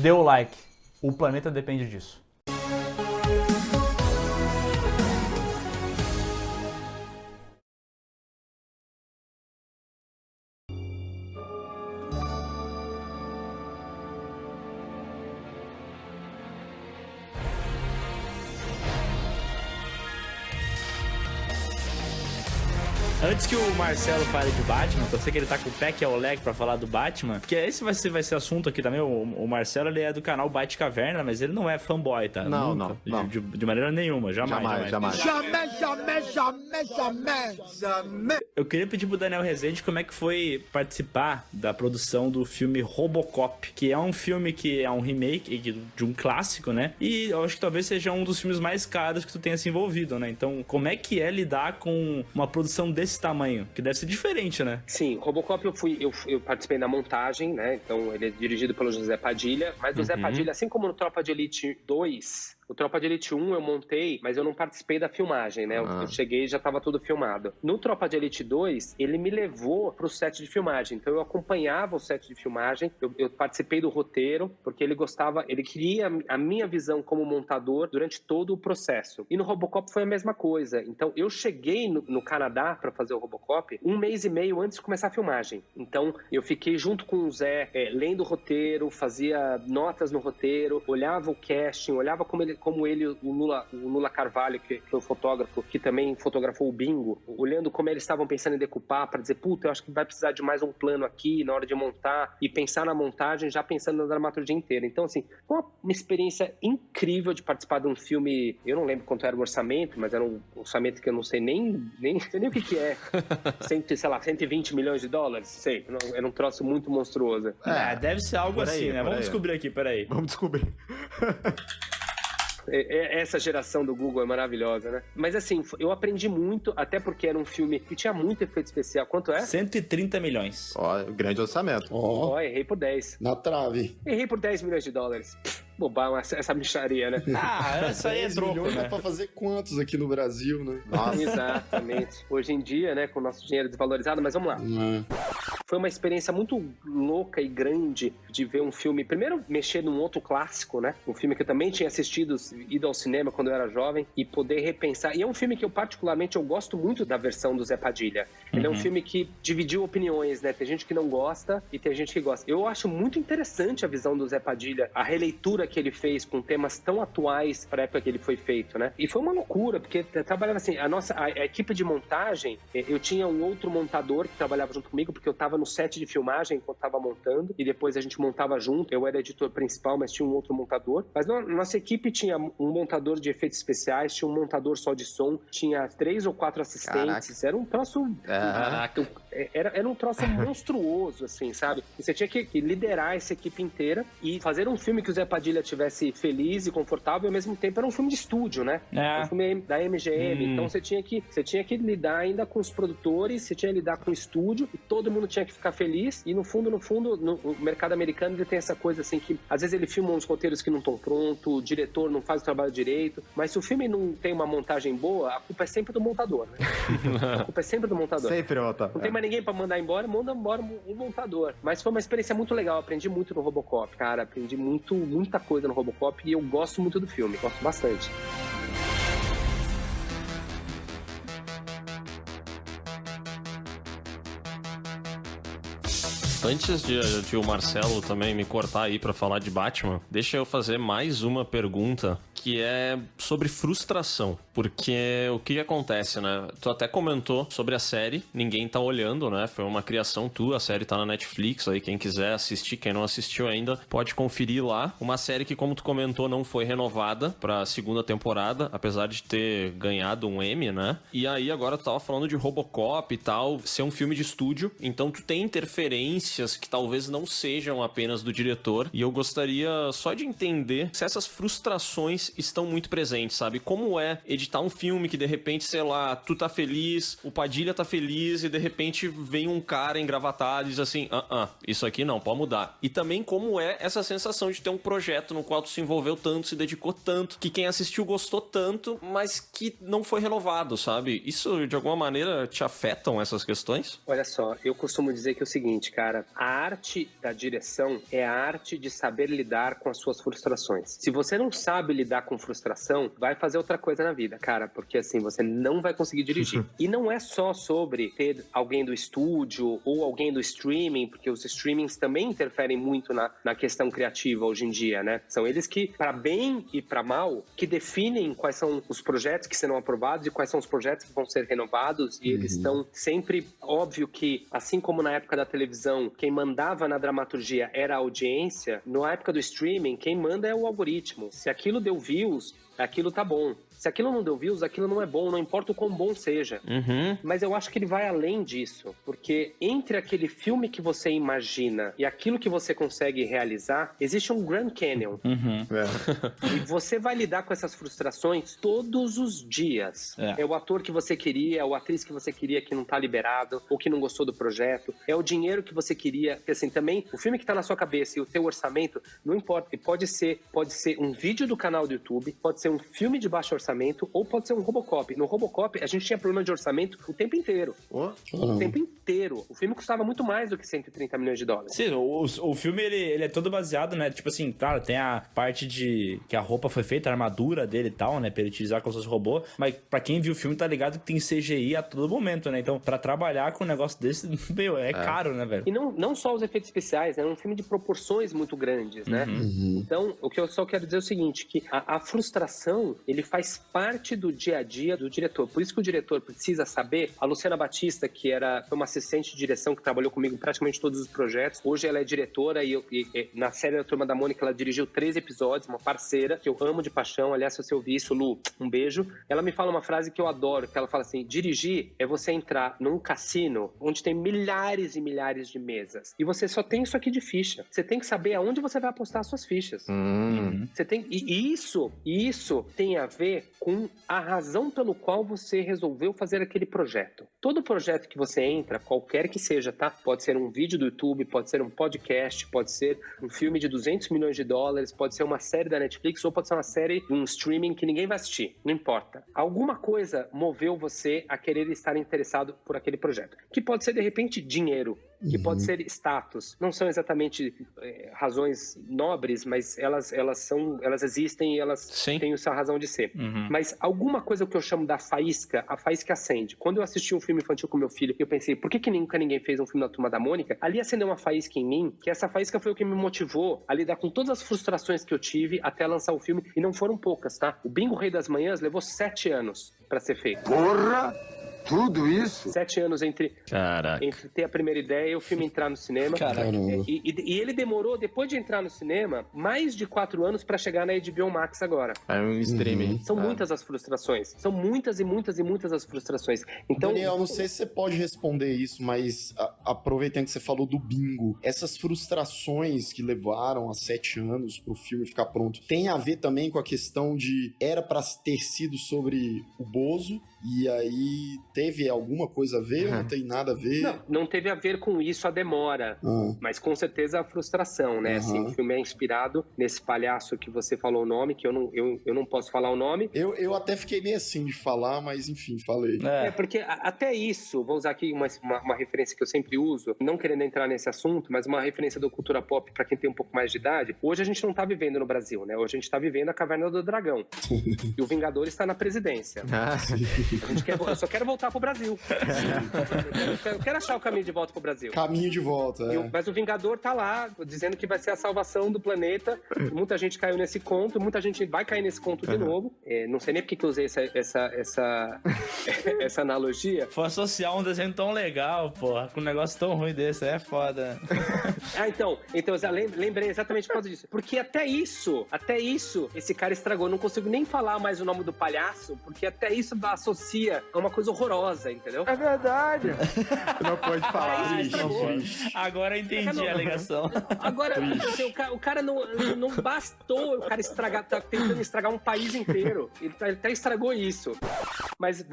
dê o like. O planeta depende disso. Antes que o Marcelo fale de Batman, que eu sei que ele tá com o pé que é o leg pra falar do Batman, porque esse vai ser assunto aqui também. O Marcelo, ele é do canal Batcaverna, mas ele não é fanboy, tá? Não, Nunca. não. De maneira nenhuma, jamais. Eu queria pedir pro Daniel Rezende como é que foi participar da produção do filme Robocop, que é um filme que é um remake de um clássico, né? E eu acho que talvez seja um dos filmes mais caros que tu tenha se envolvido, né? Então, como é que é lidar com uma produção desse tamanho? Que deve ser diferente, né? Sim, Robocop eu participei da montagem, né? Então ele é dirigido pelo José Padilha, mas o José Padilha, assim como no Tropa de Elite 2, o Tropa de Elite 1 eu montei, mas eu não participei da filmagem, né? Eu cheguei e já estava tudo filmado. No Tropa de Elite 2, ele me levou pro set de filmagem. Então eu acompanhava o set de filmagem, eu participei do roteiro, porque ele queria a minha visão como montador durante todo o processo. E no Robocop foi a mesma coisa. Então eu cheguei no Canadá para fazer o Robocop 1 mês e meio antes de começar a filmagem. Então eu fiquei junto com o Zé, lendo o roteiro, fazia notas no roteiro, olhava o casting, olhava como ele, o Lula Carvalho, que foi o fotógrafo, que também fotografou o Bingo, olhando como eles estavam pensando em decupar, para dizer, puta, eu acho que vai precisar de mais um plano aqui na hora de montar, e pensar na montagem já pensando na dramaturgia inteira. Então, assim, foi uma experiência incrível de participar de um filme, eu não lembro quanto era o orçamento, mas era um orçamento que eu não sei nem sei o que é. 120 milhões de dólares? Sei, era um troço muito monstruoso. Deve ser algo assim, né? Vamos descobrir aqui, peraí. Vamos descobrir. Essa geração do Google é maravilhosa, né? Mas assim, eu aprendi muito, até porque era um filme que tinha muito efeito especial. Quanto é? 130 milhões. Ó, grande orçamento. Ó, errei por 10. Na trave. Errei por 10 milhões de dólares. Bobão, essa micharia, né? Essa aí é troco, milhões né? dá pra fazer quantos aqui no Brasil, né? Nossa. Exatamente. Hoje em dia, né, com o nosso dinheiro desvalorizado, mas vamos lá. Foi uma experiência muito louca e grande de ver um filme, primeiro mexer num outro clássico, né? Um filme que eu também tinha assistido, ido ao cinema quando eu era jovem, e poder repensar. E é um filme que eu particularmente gosto muito da versão do Zé Padilha. Ele é um filme que dividiu opiniões, né? Tem gente que não gosta e tem gente que gosta. Eu acho muito interessante a visão do Zé Padilha, a releitura que ele fez com temas tão atuais para a época que ele foi feito, né? E foi uma loucura, porque trabalhava assim, a equipe de montagem, eu tinha um outro montador que trabalhava junto comigo, porque eu tava no set de filmagem enquanto tava montando, e depois a gente montava junto. Eu era editor principal, mas tinha um outro montador. Mas nossa equipe tinha um montador de efeitos especiais, tinha um montador só de som, tinha 3 ou 4 assistentes. Caraca. Era um troço... Caraca. Era um troço monstruoso, assim, sabe? E você tinha que liderar essa equipe inteira e fazer um filme que o Zé Padilha tivesse feliz e confortável, e ao mesmo tempo era um filme de estúdio, né? Um filme da MGM. Então você tinha que lidar ainda com os produtores, você tinha que lidar com o estúdio, e todo mundo tinha que ficar feliz. E no fundo, no mercado americano ele tem essa coisa assim que às vezes ele filma uns roteiros que não estão prontos, o diretor não faz o trabalho direito, mas se o filme não tem uma montagem boa, a culpa é sempre do montador, né? A culpa é sempre do montador. Sempre, Otto. Não tem mais ninguém pra mandar embora, manda embora o montador. Mas foi uma experiência muito legal, aprendi muito no Robocop, cara, aprendi muita coisa no Robocop, e eu gosto muito do filme, gosto bastante. Antes de o Marcelo também me cortar aí pra falar de Batman, deixa eu fazer mais uma pergunta, que é sobre frustração. Porque o que acontece, né? Tu até comentou sobre a série, ninguém tá olhando, né? Foi uma criação tua, a série tá na Netflix, aí quem quiser assistir, quem não assistiu ainda, pode conferir lá. Uma série que, como tu comentou, não foi renovada pra segunda temporada, apesar de ter ganhado um Emmy, né? E aí agora tu tava falando de Robocop e tal, ser um filme de estúdio, então tu tem interferências que talvez não sejam apenas do diretor, e eu gostaria só de entender se essas frustrações emoções estão muito presentes, sabe? Como é editar um filme que de repente, sei lá, tu tá feliz, o Padilha tá feliz e de repente vem um cara engravatado e diz assim, isso aqui não, pode mudar. E também como é essa sensação de ter um projeto no qual tu se envolveu tanto, se dedicou tanto, que quem assistiu gostou tanto, mas que não foi renovado, sabe? Isso, de alguma maneira, te afetam essas questões? Olha só, eu costumo dizer que é o seguinte, cara, a arte da direção é a arte de saber lidar com as suas frustrações. Se você não sabe lidar com frustração, vai fazer outra coisa na vida, cara, porque assim, você não vai conseguir dirigir. E não é só sobre ter alguém do estúdio ou alguém do streaming, porque os streamings também interferem muito na questão criativa hoje em dia, né? São eles que, para bem e para mal, que definem quais são os projetos que serão aprovados e quais são os projetos que vão ser renovados, e eles estão sempre, óbvio que, assim como na época da televisão, quem mandava na dramaturgia era a audiência, na época do streaming, quem manda é o algoritmo. Se aquilo deu views, aquilo tá bom. Se aquilo não deu views, aquilo não é bom, não importa o quão bom seja. Mas eu acho que ele vai além disso, porque entre aquele filme que você imagina e aquilo que você consegue realizar, existe um Grand Canyon. E você vai lidar com essas frustrações todos os dias. É o ator que você queria, é a atriz que você queria que não tá liberado, ou que não gostou do projeto, é o dinheiro que você queria, porque assim, também, o filme que tá na sua cabeça e o teu orçamento, não importa, pode ser um vídeo do canal do YouTube, pode ser um filme de baixo orçamento, ou pode ser um Robocop. No Robocop, a gente tinha problema de orçamento o tempo inteiro. O tempo inteiro. O filme custava muito mais do que 130 milhões de dólares. Sim, o filme, ele é todo baseado, né? Tipo assim, claro, tem a parte de que a roupa foi feita, a armadura dele e tal, né? Pra ele utilizar como se fosse robô. Mas pra quem viu o filme, tá ligado que tem CGI a todo momento, né? Então, pra trabalhar com um negócio desse, meu, é caro, né, velho? E não só os efeitos especiais, né? É um filme de proporções muito grandes, né? Então, o que eu só quero dizer é o seguinte, que a frustração, ele faz parte do dia a dia do diretor. Por isso que o diretor precisa saber. A Luciana Batista, que foi uma assistente de direção que trabalhou comigo em praticamente todos os projetos, hoje ela é diretora e na série da Turma da Mônica ela dirigiu 3 episódios, uma parceira que eu amo de paixão. Aliás, se você ouvir isso, Lu, um beijo. Ela me fala uma frase que eu adoro, que ela fala assim, dirigir é você entrar num cassino onde tem milhares e milhares de mesas e você só tem isso aqui de ficha. Você tem que saber aonde você vai apostar as suas fichas. Você tem, e isso tem a ver com a razão pelo qual você resolveu fazer aquele projeto. Todo projeto que você entra, qualquer que seja, tá? Pode ser um vídeo do YouTube, pode ser um podcast, pode ser um filme de 200 milhões de dólares, pode ser uma série da Netflix ou pode ser uma série de um streaming que ninguém vai assistir. Não importa. Alguma coisa moveu você a querer estar interessado por aquele projeto. Que pode ser, de repente, dinheiro. Que pode ser status. Não são exatamente razões nobres, mas elas existem e elas têm essa razão de ser. Mas alguma coisa que eu chamo da faísca, a faísca acende. Quando eu assisti um filme infantil com meu filho, eu pensei, por que nunca ninguém fez um filme da Turma da Mônica? Ali acendeu uma faísca em mim, que essa faísca foi o que me motivou a lidar com todas as frustrações que eu tive até lançar o filme, e não foram poucas, tá? O Bingo Rei das Manhãs levou 7 anos pra ser feito. Porra! Tudo isso? 7 anos entre ter a primeira ideia e o filme entrar no cinema. E ele demorou, depois de entrar no cinema, mais de 4 anos pra chegar na HBO Max agora. É um streaming. São muitas as frustrações. São muitas e muitas e muitas as frustrações. Então, Daniel, não sei se você pode responder isso, mas aproveitando que você falou do bingo, essas frustrações que levaram a 7 anos pro filme ficar pronto, tem a ver também com a questão de era pra ter sido sobre o Bozo, e aí teve alguma coisa a ver ou não tem nada a ver? Não teve a ver com isso a demora, mas com certeza a frustração, né? Assim, o filme é inspirado nesse palhaço que você falou o nome, que eu não posso falar o nome. Eu até fiquei meio assim de falar, mas enfim, falei. Porque até isso, vou usar aqui uma referência que eu sempre uso, não querendo entrar nesse assunto, mas uma referência da cultura pop pra quem tem um pouco mais de idade. Hoje a gente não tá vivendo no Brasil, né? Hoje a gente tá vivendo a Caverna do Dragão. E o Vingador está na presidência. Eu só quero voltar pro Brasil. Eu quero achar o caminho de volta pro Brasil. Caminho de volta, Mas o Vingador tá lá, dizendo que vai ser a salvação do planeta. Muita gente caiu nesse conto, muita gente vai cair nesse conto de novo. Não sei nem porque que eu usei essa analogia. Foi associar um desenho tão legal, porra, com um negócio negócio tão ruim desse, é foda. Então eu lembrei exatamente por causa disso. Porque até isso, esse cara estragou. Eu não consigo nem falar mais o nome do palhaço, porque até isso associa a uma coisa horrorosa, entendeu? É verdade. Não pode falar. Agora entendi a ligação. Agora, assim, o cara não bastou o cara estragar, tá tentando estragar um país inteiro. Ele até estragou isso. Mas